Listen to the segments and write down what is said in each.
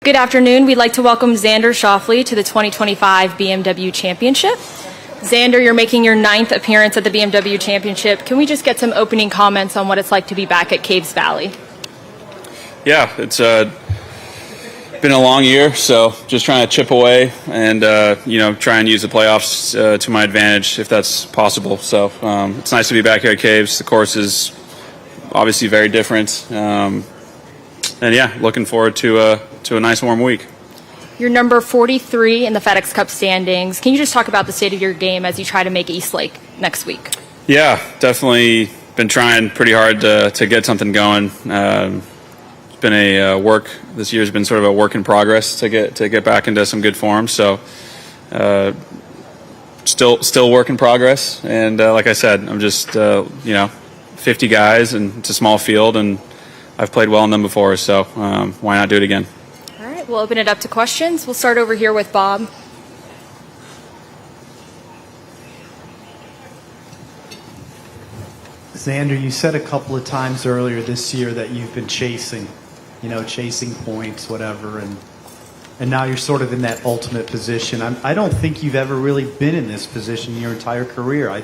Good afternoon. We'd like to welcome Xander Schauffele to the 2025 BMW Championship. Xander, you're making your 9th appearance at the BMW Championship. Can we just get some opening comments on what it's like to be back at Caves Valley? Yeah, it's been a long year, so just trying to chip away and try and use the playoffs to my advantage if that's possible. So it's nice to be back here at Caves. The course is obviously very different, and yeah, looking forward to a nice warm week. You're number 43 in the FedExCup standings. Can you just talk about the state of your game as you try to make Eastlake next week? Yeah, definitely been trying pretty hard to get something going. It's been this year's been sort of a work in progress to get back into some good form. So still work in progress. And like I said, I'm just 50 guys, and it's a small field, and I've played well in them before. So why not do it again? All right, we'll open it up to questions. We'll start over here with Bob. Xander, you said a couple of times earlier this year that you've been chasing points, whatever, and now you're sort of in that ultimate position. I don't think you've ever really been in this position your entire career.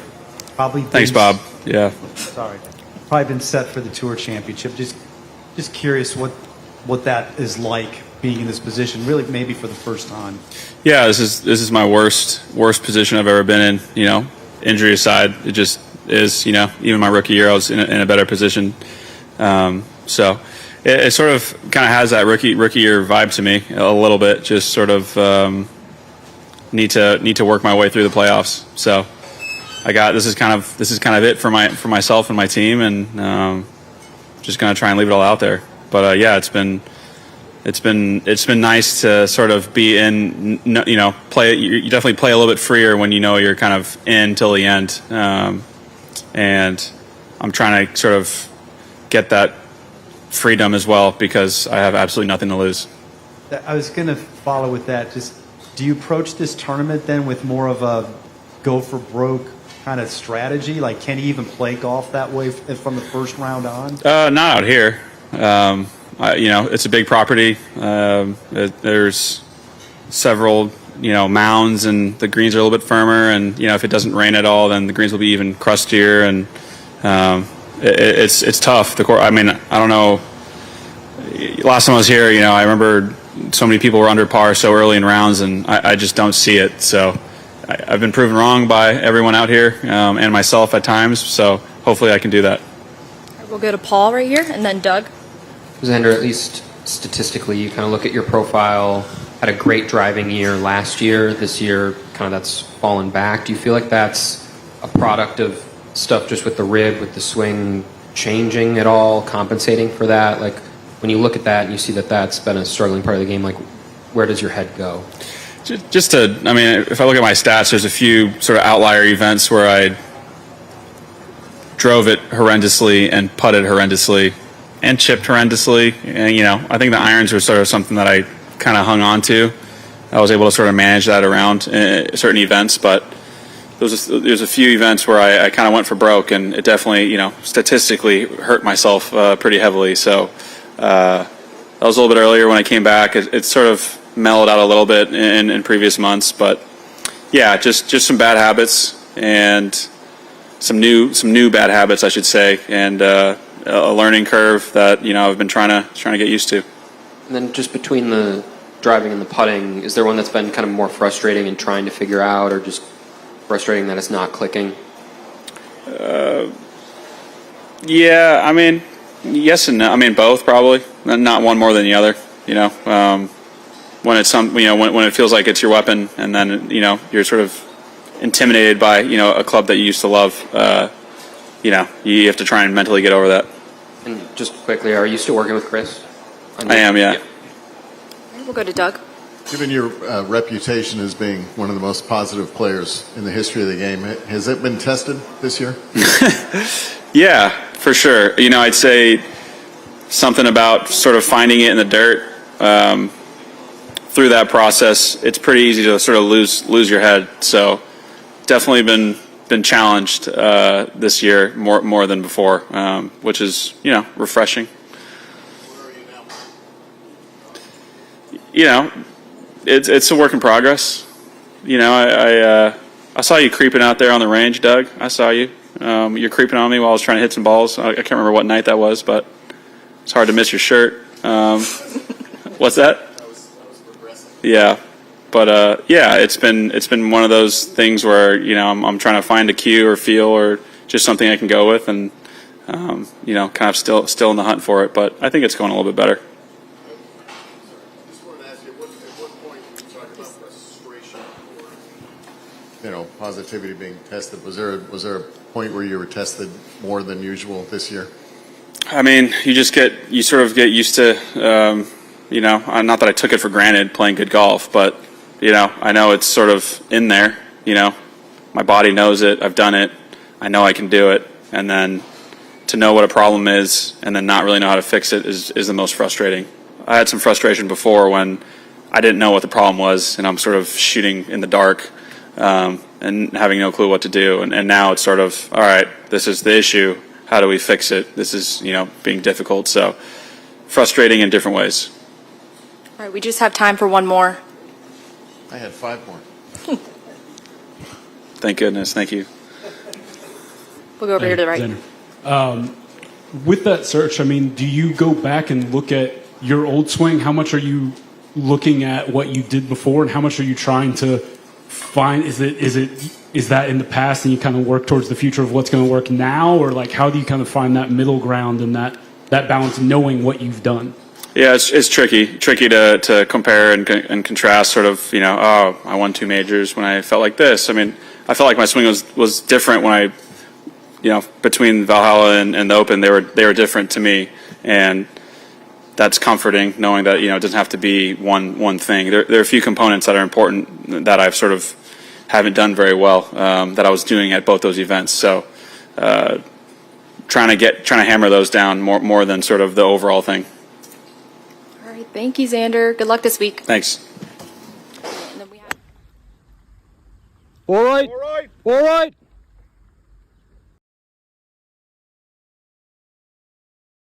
Thanks, Bob. Yeah. Sorry. Probably been set for the Tour Championship. Just curious what that is like, being in this position, really maybe for the first time. Yeah, this is my worst position I've ever been in. Injury aside, it just is. Even my rookie year, I was in a better position. So it sort of kind of has that rookie year vibe to me a little bit. Just sort of need to work my way through the playoffs. So this is kind of it for myself and my team, and just gonna try and leave it all out there. But yeah, it's been nice to sort of be in, play. You definitely play a little bit freer when you're kind of in till the end. And I'm trying to sort of get that freedom as well, because I have absolutely nothing to lose. I was going to follow with that. Just, do you approach this tournament then with more of a go for broke kind of strategy? Like, can you even play golf that way from the first round on? Not out here. It's a big property. There's several, mounds, and the greens are a little bit firmer. And if it doesn't rain at all, then the greens will be even crustier. And it's tough. The course. I mean, I don't know. Last time I was here, I remember so many people were under par so early in rounds, and I just don't see it. So I've been proven wrong by everyone out here and myself at times. So hopefully I can do that. We'll go to Paul right here, and then Doug. Xander, at least statistically, you kind of look at your profile, had a great driving year last year. This year, kind of that's fallen back. Do you feel like that's a product of stuff just with the rib, with the swing changing at all, compensating for that? Like, when you look at that and you see that that's been a struggling part of the game, like, where does your head go? If I look at my stats, there's a few sort of outlier events where I drove it horrendously and putted horrendously and chipped horrendously. And, I think the irons were sort of something that I kind of hung on to. I was able to sort of manage that around certain events, but there's a few events where I kind of went for broke, and it definitely, statistically hurt myself pretty heavily. So that was a little bit earlier when I came back. It sort of mellowed out a little bit in previous months, but yeah, just some bad habits and some new bad habits, I should say, and a learning curve that I've been trying to get used to. And then just between the driving and the putting, is there one that's been kind of more frustrating and trying to figure out, or just frustrating that it's not clicking? Yeah, yes and no. Both probably. Not one more than the other. When it's when it feels like it's your weapon, and then you're sort of intimidated by a club that you used to love. You have to try and mentally get over that. And just quickly, are you still working with Chris? I am, yeah. We'll go to Doug. Given your reputation as being one of the most positive players in the history of the game, has it been tested this year? Yeah, for sure. I'd say something about sort of finding it in the dirt. Through that process, it's pretty easy to sort of lose your head. So definitely been challenged this year more than before, which is refreshing. Where are you now? you know, it's a work in progress. You know, I saw you creeping out there on the range, Doug. I saw you. You're creeping on me while I was trying to hit some balls. I can't remember what night that was, but it's hard to miss your shirt. What's that? That was progressive. Yeah, but yeah, it's been one of those things where, you know, I'm trying to find a cue or feel or just something I can go with, and you know, kind of still in the hunt for it. But I think it's going a little bit better. Just wanted to ask you, at what point did you talk about frustration or, you know, positivity being tested? Was there a point where you were tested more than usual this year? I mean, you sort of get used to, you know, not that I took it for granted playing good golf, but, you know, I know it's sort of in there, you know, my body knows it, I've done it, I know I can do it, and then to know what a problem is and then not really know how to fix it is the most frustrating. I had some frustration before when I didn't know what the problem was, and I'm sort of shooting in the dark and having no clue what to do, and now it's sort of, all right, this is the issue. How do we fix it? This is, you know, being difficult. So frustrating in different ways. All right, we just have time for one more. I had 5 more. Thank goodness. Thank you. We'll go over here to the right. Xander, with that search, I mean, do you go back and look at your old swing? How much are you looking at what you did before, and how much are you trying to find? Is that in the past and you kind of work towards the future of what's going to work now, or like how do you kind of find that middle ground and that balance, knowing what you've done? Yeah, it's tricky to compare and contrast. Sort of, you know, oh, I won 2 majors when I felt like this. I mean, I felt like my swing was different when I, you know, between Valhalla and the Open, they were different to me, and that's comforting knowing that, you know, it doesn't have to be one thing. There are a few components that are important that I've sort of haven't done very well that I was doing at both those events. So trying to hammer those down more than sort of the overall thing. All right, thank you, Xander. Good luck this week. Thanks. And then we have- All right.